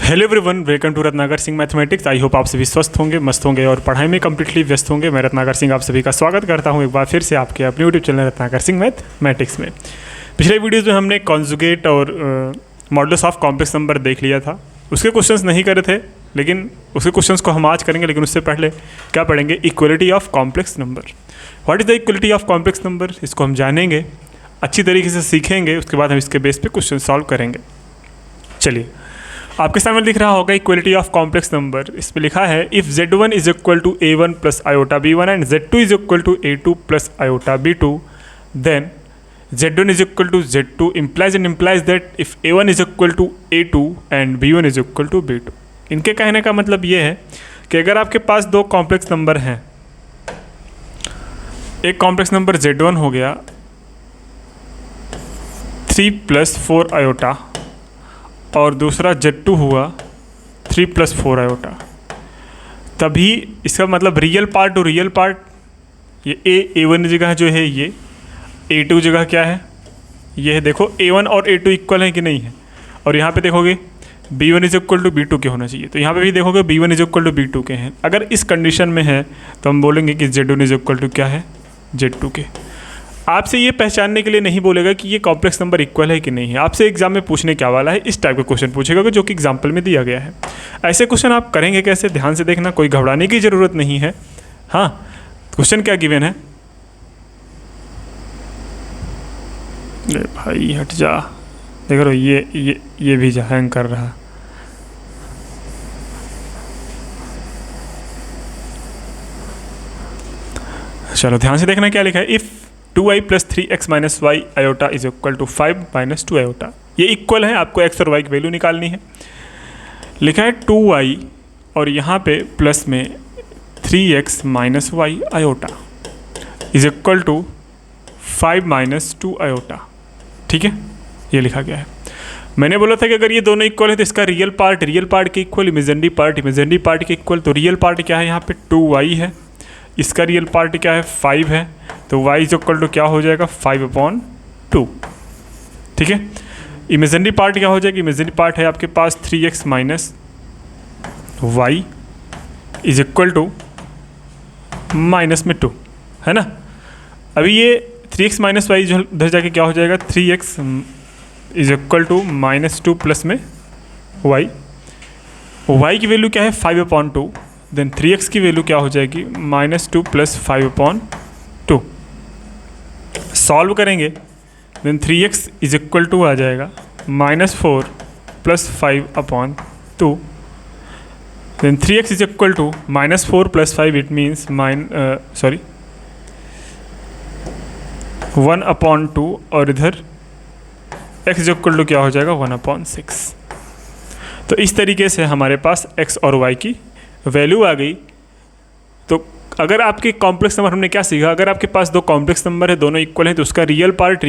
Hello everyone, welcome to Ratnakar Singh mathematics. I hope आप सभी स्वस्थ होंगे, मस्त होंगे और पढ़ाई में कम्प्लीटली व्यस्त होंगे। मैं रत्नाकर सिंह आप सभी का स्वागत करता हूं एक बार फिर से आपके अपने YouTube channel Ratnakar Singh mathematics में। पिछले वीडियोज़ में हमने कॉन्जुगेट और मॉडुलस ऑफ कॉम्प्लेक्स नंबर देख लिया था। उसके क्वेश्चंस नहीं करे थे, लेकिन उसके क्वेश्चंस को हम आज करेंगे। लेकिन उससे पहले क्या पढ़ेंगे? Equality of complex number. What is the equality of complex number? इसको हम जानेंगे, अच्छी तरीके से सीखेंगे। उसके बाद हम इसके बेस पे क्वेश्चन सॉल्व करेंगे। चलिए, आपके सामने दिख रहा होगा इक्वलिटी ऑफ कॉम्प्लेक्स नंबर। इस पे लिखा है if z1 is equal to a1 plus iota b1 and z2 is equal to a2 plus iota b2 then z1 is equal to z2 implies that if a1 is equal to a2 and b1 is equal to b2। इनके कहने का मतलब ये है कि अगर आपके पास दो कॉम्प्लेक्स नंबर हैं, एक कॉम्प्लेक्स नंबर z1 हो गया 3 प्लस 4 आयोटा और दूसरा z2 हुआ 3 प्लस 4 आयोटा, तभी इसका मतलब real part two real part, ये a1 जगह जो है ये a2 जगह क्या है, ये है। देखो a1 और a2 इक्वल है कि नहीं है। और यहाँ पे देखोगे b1 is equal to b2 के होना चाहिए, तो यहाँ पे भी देखोगे b1 is equal to b2 के हैं। अगर इस कंडीशन में है तो हम बोलेंगे कि z1 इज इक्वल टू क्या है, z2 के। आपसे ये पहचानने के लिए नहीं बोलेगा कि ये कॉम्प्लेक्स नंबर इक्वल है कि नहीं है। आपसे एग्जाम में पूछने क्या वाला है, इस टाइप का क्वेश्चन पूछेगा जो कि एग्जाम्पल में दिया गया है। ऐसे क्वेश्चन आप करेंगे कैसे, ध्यान से देखना, कोई घबराने की ज़रूरत नहीं है। हाँ, क्वेश्चन क्या गिवन है? अरे भाई हट जा, देख रहे हो ये भी हैंग कर रहा। चलो ध्यान से देखना क्या लिखा है। If 2i plus 3x minus y iota is equal to 5 minus 2 iota, ये इक्वल है। आपको x और y की वैल्यू निकालनी है। लिखा है 2y और यहाँ पे प्लस में 3x minus y iota is equal to 5 minus 2 iota. ठीक है, ये लिखा गया है। मैंने बोला था कि अगर ये दोनों इक्वल है तो इसका रियल पार्ट के इक्वल, इमेजिनरी पार्ट के इक्वल। तो रियल पार्ट क्या है यहाँ पे 2y है, इसका रियल पार्ट क्या है 5 है, तो y इज इक्वल टू क्या हो जाएगा 5/2। ठीक है, इमेजिनरी पार्ट क्या हो जाएगा? इमेजिनरी पार्ट है आपके पास 3x minus y is equal to minus में 2, है ना। अभी ये 3x माइनस वाई जो उधर जाके क्या हो जाएगा 3x is equal to minus 2 plus में y की वैल्यू क्या है 5/2, देन 3x की वैल्यू क्या हो जाएगी -2 प्लस 5/2। सॉल्व करेंगे then 3x is equal to आ जाएगा -4 plus 5/2। Then 3x is equal to -4 plus 5, it means 1/2 और इधर x इज इक्वल टू क्या हो जाएगा 1/6। तो इस तरीके से हमारे पास x और y की वैल्यू आ गई। तो अगर आपके कॉम्प्लेक्स नंबर, हमने क्या सीखा, अगर आपके पास दो कॉम्प्लेक्स नंबर है, दोनों इक्वल है, तो उसका रियल पार्ट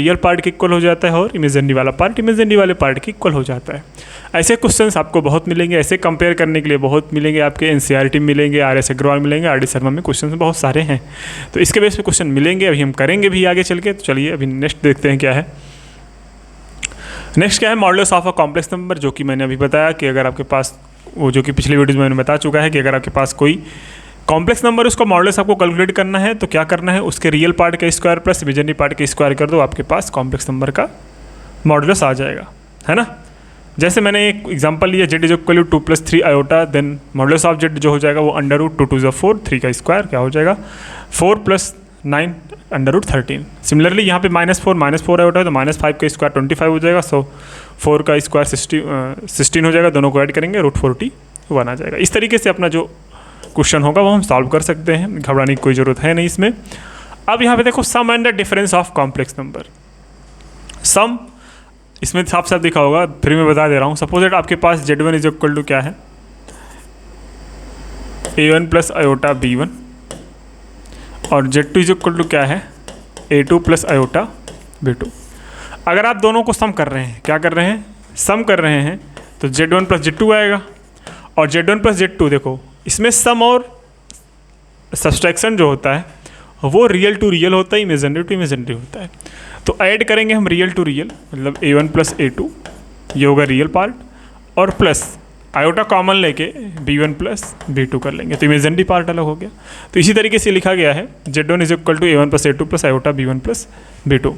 के इक्वल हो जाता है और इमेजिनरी वाला पार्ट इमेजिनरी वाले पार्ट के इक्वल हो जाता है। ऐसे क्वेश्चंस आपको बहुत मिलेंगे, ऐसे कंपेयर करने के लिए बहुत मिलेंगे। आपके NCERT में मिलेंगे, RS अग्रवाल मिलेंगे, RD शर्मा में क्वेश्चन बहुत सारे हैं। तो इसके बेस पे क्वेश्चन मिलेंगे, अभी हम करेंगे भी आगे चल के। तो चलिए अभी नेक्स्ट देखते हैं क्या है। नेक्स्ट क्या है? Modulus of a complex number, जो कि मैंने अभी बताया कि अगर आपके पास, वो जो कि पिछले वीडियोज़ में मैंने बता चुका है कि अगर आपके पास कोई कॉम्प्लेक्स नंबर, उसका मॉडुलस आपको कैलकुलेट करना है तो क्या करना है, उसके रियल पार्ट का स्क्वायर प्लस इमेजिनरी पार्ट का स्क्वायर कर दो, आपके पास कॉम्प्लेक्स नंबर का मॉडुलस आ जाएगा, है ना। जैसे मैंने एक एग्जांपल लिया, z is equal to 2 plus 3 iota, then modulus of z जो हो जाएगा वो √2 2 4, 3 का स्क्वायर क्या हो जाएगा 4 प्लस 9 √13। सिमिलरली यहाँ पे -4 आयोटा है तो -5 का स्क्वायर 25 हो जाएगा, सो 4 का स्क्वायर 16 हो जाएगा। दोनों को ऐड करेंगे √41 आ जाएगा। इस तरीके से अपना जो क्वेश्चन होगा वो हम सॉल्व कर सकते हैं, घबराने की कोई ज़रूरत है नहीं इसमें। अब यहाँ पे देखो sum and the difference of complex number. Sum इसमें साफ साफ दिखा होगा, फिर मैं बता दे रहा हूँ। सपोज दैट आपके पास z1 इज इक्वल टू क्या है a1 प्लस आयोटा b1 और z2 इज इक्वल टू क्या है a2 प्लस आयोटा b2। अगर आप दोनों को सम कर रहे हैं, क्या कर रहे हैं, सम कर रहे हैं, तो z1 प्लस z2 आएगा। और z1 प्लस z2 देखो, इसमें सम और सब्सट्रैक्शन जो होता है वो रियल टू रियल होता है, इमेजिनरी टू इमेजिनरी होता है। तो ऐड करेंगे हम रियल टू रियल, मतलब a1 प्लस a2, ये होगा रियल पार्ट, और प्लस आयोटा कॉमन लेके b1 प्लस b2 कर लेंगे, तो इमेजिनरी पार्ट अलग हो गया। तो इसी तरीके से लिखा गया है z1 is equal to a1 plus a2 plus iota b1 plus b2।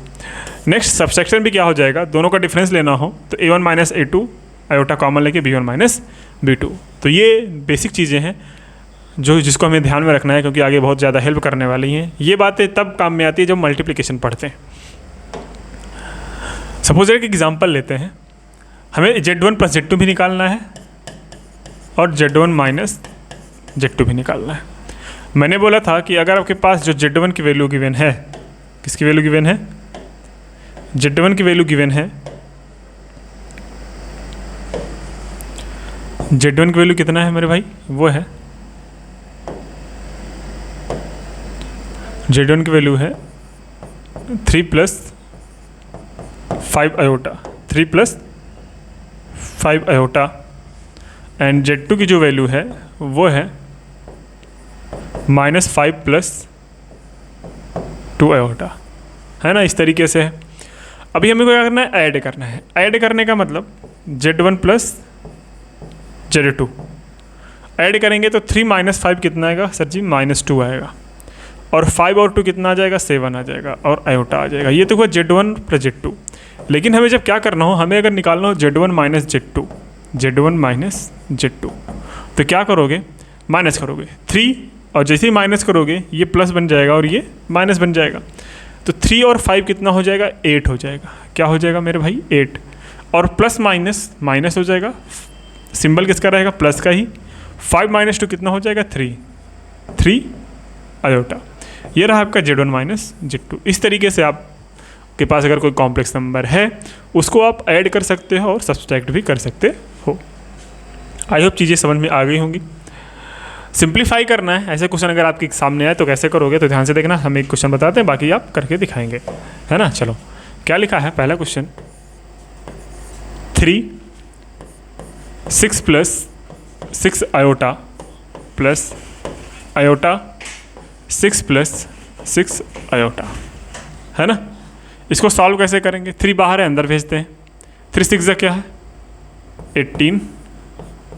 Next subsection भी क्या हो जाएगा, दोनों का डिफरेंस लेना हो तो a1 minus a2 iota common लेके b1 माइनस b2। तो ये बेसिक चीज़ें हैं जिसको हमें ध्यान में रखना है, क्योंकि आगे बहुत ज़्यादा हेल्प करने वाली हैं। ये बातें तब काम में आती है जब मल्टीप्लिकेशन पढ़ते हैं। सपोज एक एग्जांपल लेते हैं, हमें z1 प्लस z2 भी निकालना है और z1 माइनस z2 भी निकालना है। मैंने बोला था कि अगर आपके पास जो z1 की वैल्यू गिवन है, किसकी वैल्यू गिवन है, z1 की वैल्यू गिवन है, z1 की वैल्यू कितना है मेरे भाई, वो है z1 की वैल्यू है 3 plus 5 iota, 3 plus 5 iota, and z2 की जो वैल्यू है वो है -5 प्लस 2 आयोटा, है ना। इस तरीके से है। अभी हमें क्या करना है, ऐड करना है। ऐड करने का मतलब z1 प्लस z2 ऐड करेंगे तो 3 माइनस 5 कितना आएगा सर जी, -2 आएगा, और 5 और 2 कितना आ जाएगा, 7 आ जाएगा, और आयोटा आ जाएगा। ये तो हुआ z1 प्लस z2। लेकिन हमें जब क्या करना हो, हमें अगर निकालना हो z1 minus z2, z1 minus z2, तो क्या करोगे, माइनस करोगे 3, और जैसे ही माइनस करोगे ये प्लस बन जाएगा और ये माइनस बन जाएगा। तो 3 और 5 कितना हो जाएगा, 8 हो जाएगा। क्या हो जाएगा मेरे भाई, 8, और प्लस माइनस माइनस हो जाएगा, सिंबल किसका रहेगा, प्लस का ही। 5 माइनस 2 कितना हो जाएगा, 3 आयोटा। ये रहा आपका z1 माइनस z2। इस तरीके से आपके पास अगर कोई कॉम्प्लेक्स नंबर है उसको आप ऐड कर सकते हो और सब्सट्रैक्ट भी कर सकते हो। आई होप चीज़ें समझ में आ गई होंगी। सिंप्लीफाई करना है, ऐसे क्वेश्चन अगर आपके सामने आए तो कैसे करोगे, तो ध्यान से देखना। हम एक क्वेश्चन बताते हैं, बाकी आप करके दिखाएंगे, है ना। चलो क्या लिखा है, पहला question 3 6 plus 6 iota plus iota 6 plus 6 iota, है ना। इसको सॉल्व कैसे करेंगे, 3 बाहर है, अंदर भेजते हैं। 3 6 क्या है, 18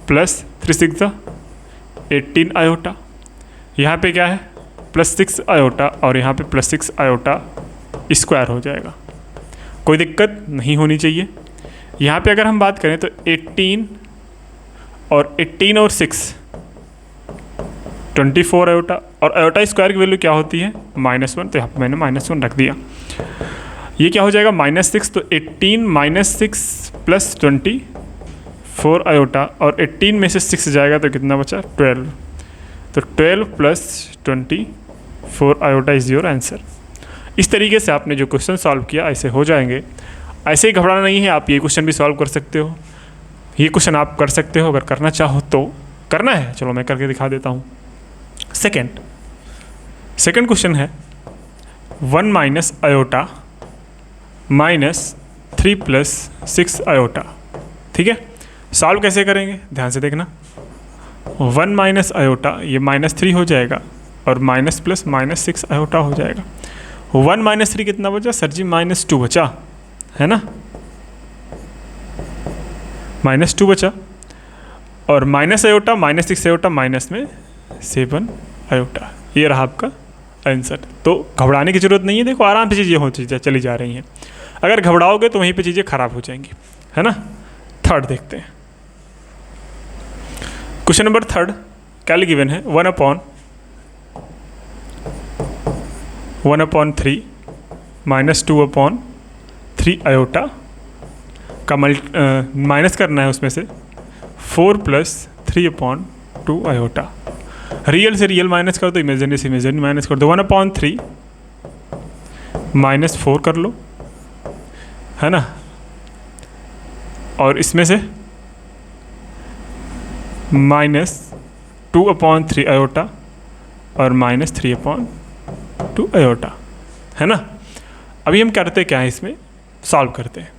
प्लस 3 6 18 आयोटा। यहाँ पे क्या है, +6 आयोटा, और यहाँ पे +6 आयोटा स्क्वायर हो जाएगा। कोई दिक्कत नहीं होनी चाहिए। यहाँ पे अगर हम बात करें तो 18 और 6 24 आयोटा, और आयोटा स्क्वायर की वैल्यू क्या होती है, -1, तो यहाँ पर मैंने -1 रख दिया। ये क्या हो जाएगा, -6, तो 18 -6 प्लस 24 आयोटा, और 18 में से 6 जाएगा तो कितना बचा, 12, तो 12 plus 24 iota is your answer. इस तरीके से आपने जो क्वेश्चन सॉल्व किया ऐसे हो जाएंगे। ऐसे ही घबराना नहीं है, आप ये क्वेश्चन भी सॉल्व कर सकते हो। ये क्वेश्चन आप कर सकते हो, अगर करना चाहो तो करना है। चलो मैं करके दिखा देता हूँ। सेकेंड क्वेश्चन है 1 माइनस आयोटा -3 प्लस 6 आयोटा। ठीक है, सॉल्व कैसे करेंगे, ध्यान से देखना। 1 माइनस आयोटा, ये -3 हो जाएगा, और माइनस प्लस -6 आयोटा हो जाएगा। 1 माइनस 3 कितना बचा सर जी, -2 बचा, है ना, -2 बचा, और माइनस आयोटा -6 आयोटा माइनस में 7 आयोटा। ये रहा आपका आंसर। तो घबराने की ज़रूरत नहीं है, देखो आराम से चीज़ें होती चली जा रही हैं। अगर घबराओगे तो वहीं पे चीज़ें खराब हो जाएंगी, है ना। थर्ड देखते हैं, क्वेश्चन नंबर 3 क्या गिवन है, 1/3 -2/3 आयोटा का माइनस करना है, उसमें से 4 प्लस 3/2 आयोटा। रियल से रियल माइनस कर दो, इमेजिनरी से इमेजिनरी माइनस कर दो। 1/3 -4 कर लो, है ना, और इसमें से -2/3 आयोटा और -3/2 आयोटा, है ना। अभी हम करते क्या है, इसमें सॉल्व करते हैं।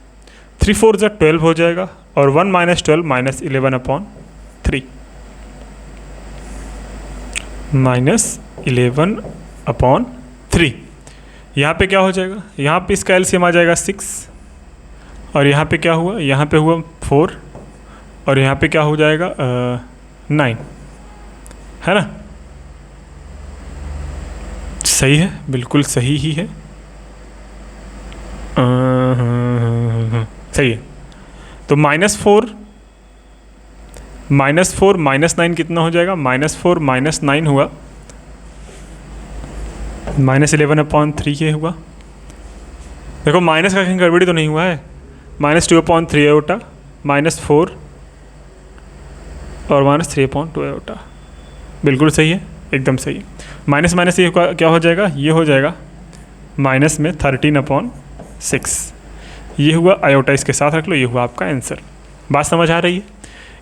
3 4 12 हो जाएगा, और 1 - 12 -11/3 -11/3। यहाँ पे क्या हो जाएगा, यहाँ पे इसका एलसीएम आ जाएगा 6, और यहाँ पे क्या हुआ, यहाँ पे हुआ 4, और यहाँ पे क्या हो जाएगा 9, है ना? सही है, बिल्कुल सही ही है। सही है। तो -4 -9 कितना हो जाएगा? -4 -9 हुआ -11/3 ये हुआ। देखो माइनस का कहीं गड़बड़ी तो नहीं हुआ है। -2/3 आयोटा, -4 और -3/2 आयोटा, बिल्कुल सही है, एकदम सही है। माइनस माइनस ये क्या हो जाएगा? ये हो जाएगा माइनस में 13/6। ये हुआ आयोटा, इसके साथ रख लो, ये हुआ आपका आंसर। बात समझ आ रही है?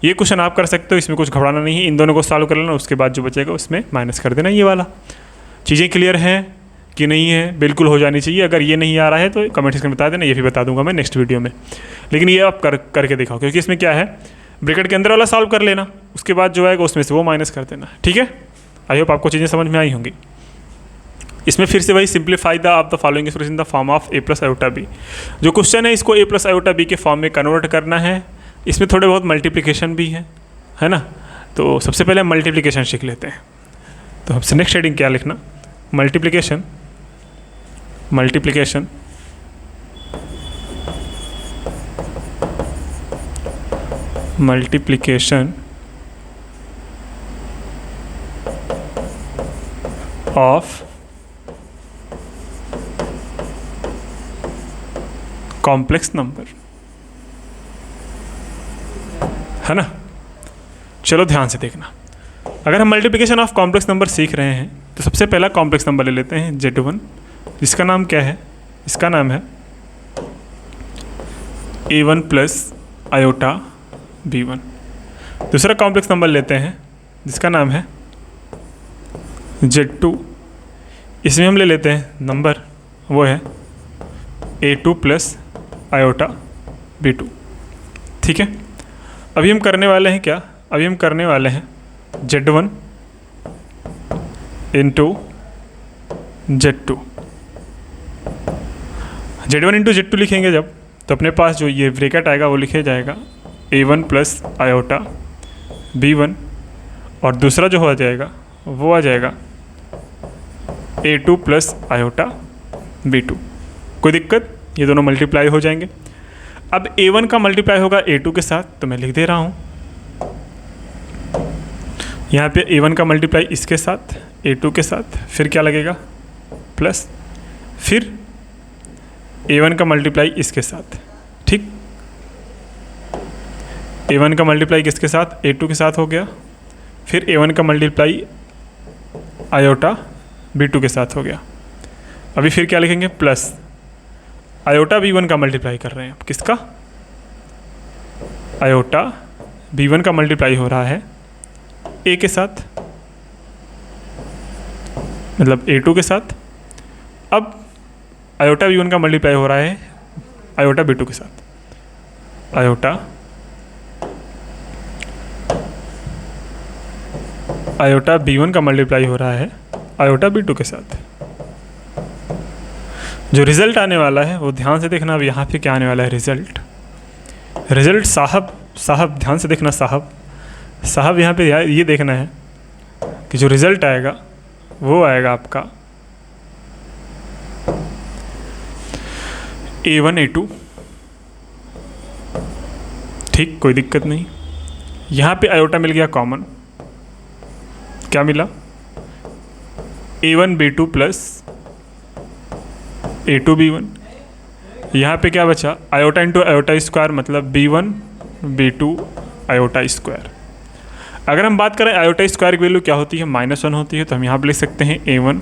ये क्वेश्चन आप कर सकते हो, इसमें कुछ घबराना नहीं है। इन दोनों को सॉल्व कर लेना, उसके बाद जो बचेगा उसमें माइनस कर देना ये वाला। चीज़ें क्लियर हैं कि नहीं है? बिल्कुल हो जानी चाहिए। अगर ये नहीं आ रहा है तो कमेंट सेक्शन में बता देना, ये भी बता दूंगा मैं नेक्स्ट वीडियो में। लेकिन ये आप करके दिखाओ, क्योंकि इसमें क्या है, ब्रैकेट के अंदर वाला सॉल्व कर लेना, उसके बाद जो आएगा उसमें से वो माइनस कर देना। ठीक है? आई होप आपको चीज़ें समझ में आई होंगी। इसमें फिर से वही simplify the of the following expression in the form of a + iota b। जो क्वेश्चन है इसको a + आयोटा b के फॉर्म में कन्वर्ट करना है। इसमें थोड़े बहुत मल्टीप्लिकेशन भी है ना? तो सबसे पहले मल्टीप्लिकेशन सीख लेते हैं। तो हमसे नेक्स्ट हेडिंग क्या लिखना? मल्टीप्लिकेशन ऑफ कॉम्प्लेक्स नंबर, है ना? चलो ध्यान से देखना। अगर हम मल्टीप्लिकेशन ऑफ कॉम्प्लेक्स नंबर सीख रहे हैं तो सबसे पहला कॉम्प्लेक्स नंबर ले लेते हैं Z1, जिसका नाम क्या है? इसका नाम है A1 + आयोटा B1। दूसरा कॉम्प्लेक्स नंबर लेते हैं जिसका नाम है Z2। इसमें हम ले लेते हैं नंबर, वो है A2 + आयोटा B2। ठीक है? अभी हम करने वाले हैं क्या? अभी हम करने वाले हैं Z1 × Z2। Z1 × Z2 लिखेंगे जब, तो अपने पास जो ये ब्रैकेट आएगा वो लिखे जाएगा A1 + आयोटा B1, और दूसरा जो हो जाएगा वो आ जाएगा A2 + आयोटा B2। कोई दिक्कत? ये दोनों मल्टीप्लाई हो जाएंगे। अब A1 का मल्टीप्लाई होगा A2 के साथ, तो मैं लिख दे रहा हूँ यहाँ पे A1 का मल्टीप्लाई इसके साथ, A2 के साथ, फिर क्या लगेगा? प्लस, फिर A1 का मल्टीप्लाई इसके साथ। ठीक? A1 का मल्टीप्लाई किसके साथ? A2 के साथ हो गया। फिर A1 का मल्टीप्लाई आयोटा B2 के साथ हो गया। अभी फिर क्या लिखेंगे? प्लस आयोटा B1 का मल्टीप्लाई कर रहे हैं। किसका? आयोटा B1 का मल्टीप्लाई हो रहा है A के साथ, मतलब A2 के साथ। अब आयोटा B1 का मल्टीप्लाई हो रहा है आयोटा B2 के साथ। आयोटा B1 का मल्टीप्लाई हो रहा है आयोटा B2 के साथ। जो रिज़ल्ट आने वाला है वो ध्यान से देखना। अब यहाँ पे क्या आने वाला है? रिज़ल्ट साहब ध्यान से देखना। साहब यहाँ पे ये देखना है कि जो रिज़ल्ट आएगा वो आएगा आपका A1 A2। ठीक, कोई दिक्कत नहीं। यहाँ पे आयोटा मिल गया कॉमन, क्या मिला? A1 B2 + A2 B1। यहाँ पे क्या बचा? आयोटा × आयोटा स्क्वायर, मतलब B1 B2 आयोटा स्क्वायर। अगर हम बात करें आयोटा स्क्वायर की वैल्यू क्या होती है? -1 होती है। तो हम यहाँ पे लिख सकते हैं A1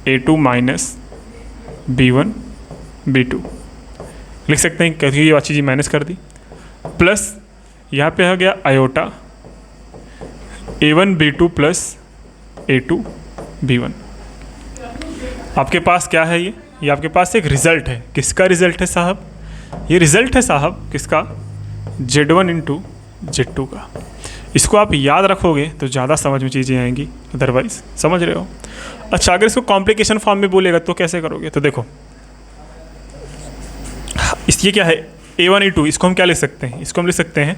A2 - B1 B2 लिख सकते हैं, क्योंकि ये अच्छी चीज़ माइनस कर दी। प्लस यहाँ पे हो गया iota A1 B2 + A2 B1। आपके पास क्या है? ये आपके पास एक रिज़ल्ट है। किसका रिज़ल्ट है साहब? ये रिज़ल्ट है साहब किसका? Z1 × Z2 का। इसको आप याद रखोगे तो ज़्यादा समझ में चीज़ें आएंगी, अदरवाइज समझ रहे हो? अच्छा, अगर इसको कॉम्प्लिकेशन फॉर्म में बोलेगा तो कैसे करोगे? तो देखो, ये क्या है? A1 A2, इसको हम क्या लिख सकते हैं? इसको हम लिख सकते हैं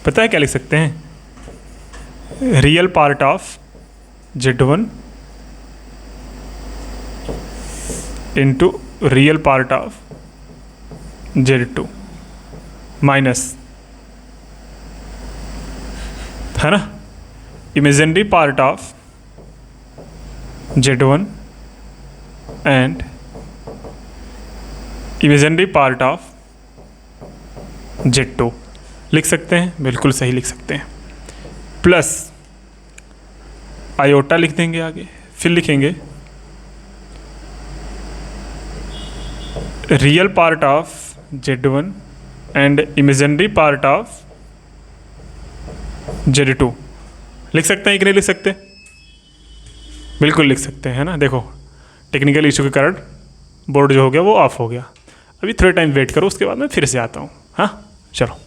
पता है क्या लिख सकते हैं? Real part of Z1 into real part of Z2 minus, है ना, imaginary part of Z1 and imaginary part of Z2 लिख सकते हैं, बिल्कुल सही लिख सकते हैं। प्लस आयोटा लिख देंगे आगे, फिर लिखेंगे real part of Z1 and imaginary part of Z2 लिख सकते हैं कि नहीं लिख सकते? बिल्कुल लिख सकते हैं, है ना। देखो टेक्निकल इशू के कारण बोर्ड जो हो गया वो ऑफ हो गया। अभी थोड़ा टाइम वेट करो, उसके बाद मैं फिर से आता हूँ। हाँ चलो,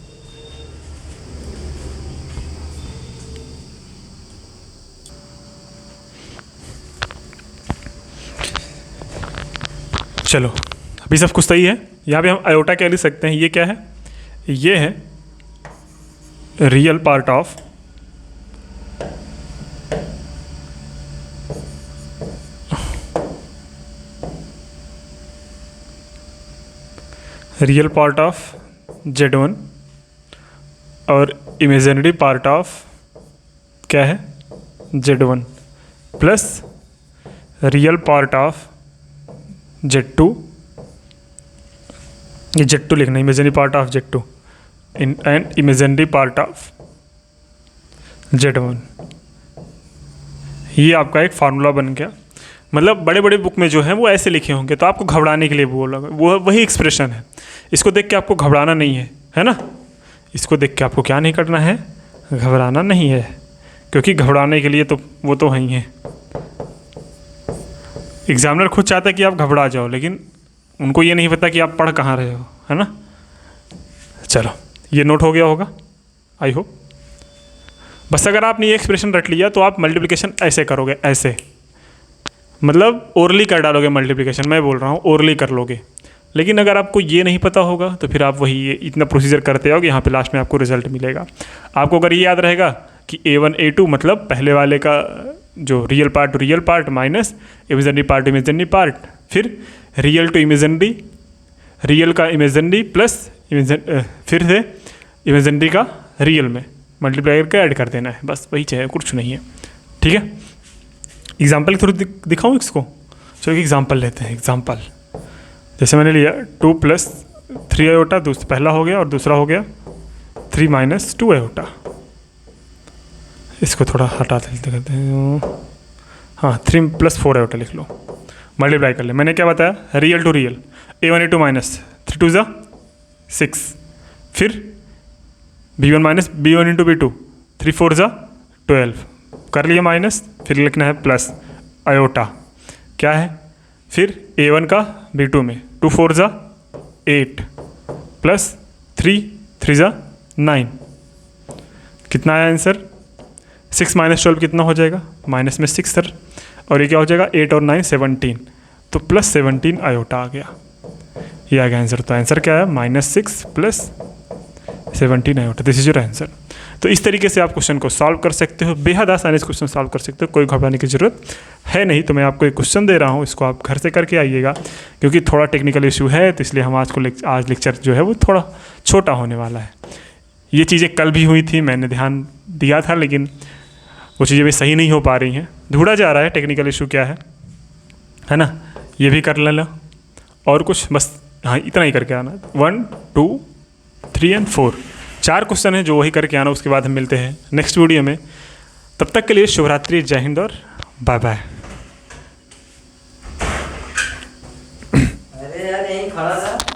चलो अभी सब कुछ सही है। यहाँ पे हम आयोटा क्या लिख सकते हैं? ये क्या है? ये है रियल पार्ट ऑफ Z1 और इमेजिनरी पार्ट ऑफ क्या है? Z1 plus real part of Z2, ये Z2 लिखना, imaginary part of Z2 and imaginary part of Z1। ये आपका एक फार्मूला बन गया। मतलब बड़े बड़े बुक में जो है वो ऐसे लिखे होंगे, तो आपको घबराने के लिए बोला, वो वही एक्सप्रेशन है। इसको देख के आपको घबराना नहीं है ना। इसको देख के आपको क्या नहीं करना है? घबराना नहीं है, क्योंकि घबराने के लिए तो वो तो है ही है। एग्जामिनर खुद चाहता है कि आप घबरा जाओ, लेकिन उनको ये नहीं पता कि आप पढ़ कहाँ रहे हो, है ना। चलो ये नोट हो गया होगा, आई होप। बस अगर आपने ये एक्सप्रेशन रट लिया तो आप मल्टीप्लिकेशन ऐसे करोगे, ऐसे मतलब ओरली कर डालोगे मल्टीप्लिकेशन। मैं बोल रहा हूँ ओरली कर लोगे। लेकिन अगर आपको ये नहीं पता होगा तो फिर आप वही ये इतना प्रोसीजर करते हो कि यहाँ पे लास्ट में आपको रिजल्ट मिलेगा। आपको अगर ये याद रहेगा कि A1 A2 मतलब पहले वाले का जो real part two real part minus imaginary part two imaginary part, फिर रियल टू इमेजिनरी, रियल का इमेजिनरी प्लस फिर से इमेजिनरी का रियल में मल्टीप्लाई करके ऐड कर देना है। बस वही चाहिए, कुछ नहीं है। ठीक है, एग्जाम्पल के थ्रू दिखाऊँ इसको? चलो एक एग्जाम्पल लेते हैं। एग्जाम्पल जैसे मैंने लिया 2 + 3 आयोटा, पहला हो गया, और दूसरा हो गया 3 - 2 आयोटा। इसको थोड़ा हटा देते करते हैं। हाँ 3 + 4 आयोटा लिख लो, मल्टीप्लाई कर ले। मैंने क्या बताया? Real to real, A1 A2 minus 3 2 6, फिर B1 - B1 × B2 3 4 12 कर लिया माइनस, फिर लिखना है प्लस आयोटा क्या है, फिर A1 का B2 में 2 4 8 प्लस 3 3 9। कितना आया आंसर? 6 - 12 कितना हो जाएगा? माइनस में 6 सर, और ये क्या हो जाएगा? 8 और 9 17, तो प्लस 17 आयोटा आ गया। ये आ गया आंसर। तो आंसर क्या है? -6 + 17 iota. This is your answer. तो इस तरीके से आप क्वेश्चन को सॉल्व कर सकते हो, बेहद आसानी से क्वेश्चन सॉल्व कर सकते हो, कोई घबराने की ज़रूरत है नहीं। तो मैं आपको एक क्वेश्चन दे रहा हूँ, इसको आप घर से करके आइएगा, क्योंकि थोड़ा टेक्निकल इशू है, तो इसलिए हम आज लेक्चर जो है वो थोड़ा छोटा होने वाला है। ये चीज़ें कल भी हुई थी, मैंने ध्यान दिया था, लेकिन वो चीज़ें भी सही नहीं हो पा रही हैं, ढूंढा जा रहा है टेक्निकल इशू क्या है ना। ये भी कर लेना, और कुछ बस हाँ इतना ही करके आना। 1 2 3 और 4 4 क्वेश्चन है जो वही करके आना। उसके बाद हम मिलते हैं नेक्स्ट वीडियो में। तब तक के लिए शुभरात्रि, जय हिंद और बाय बाय। अरे यार यहीं खड़ा था।